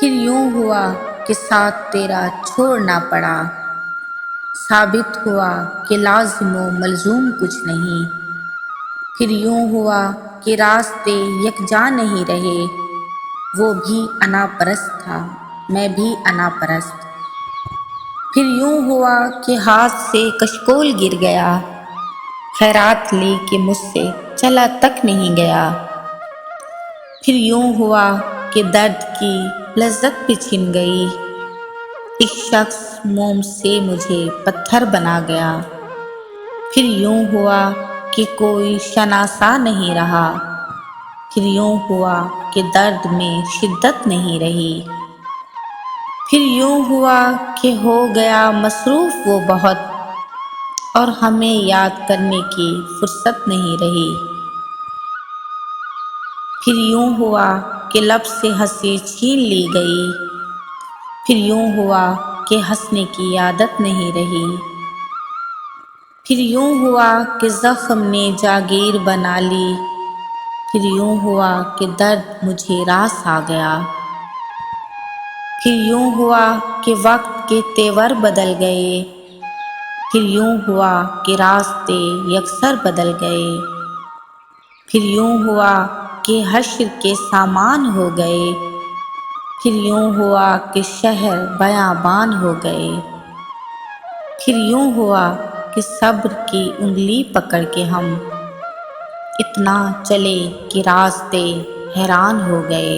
پھر یوں ہوا کہ ساتھ تیرا چھوڑنا پڑا، ثابت ہوا کہ لازم و ملزوم کچھ نہیں۔ پھر یوں ہوا کہ راستے یکجا نہیں رہے، وہ بھی انا پرست تھا، میں بھی انا پرست۔ پھر یوں ہوا کہ ہاتھ سے کشکول گر گیا، خیرات لے کے مجھ سے چلا تک نہیں گیا۔ پھر یوں ہوا کہ درد کی لذت بھی چھن گئی، ایک شخص موم سے مجھے پتھر بنا گیا۔ پھر یوں ہوا کہ کوئی شناسا نہیں رہا، پھر یوں ہوا کہ درد میں شدت نہیں رہی۔ پھر یوں ہوا کہ ہو گیا مصروف وہ بہت، اور ہمیں یاد کرنے کی فرصت نہیں رہی۔ پھر یوں ہوا کہ لب سے ہنسی چھین لی گئی، پھر یوں ہوا کہ ہنسنے کی عادت نہیں رہی۔ پھر یوں ہوا کہ زخم نے جاگیر بنا لی، پھر یوں ہوا کہ درد مجھے راس آ گیا۔ پھر یوں ہوا کہ وقت کے تیور بدل گئے، پھر یوں ہوا کہ راستے یکسر بدل گئے۔ پھر یوں ہوا کہ حشر کے سامان ہو گئے، پھر یوں ہوا کہ شہر بیابان ہو گئے۔ پھر یوں ہوا کہ صبر کی انگلی پکڑ کے ہم اتنا چلے کہ راستے حیران ہو گئے۔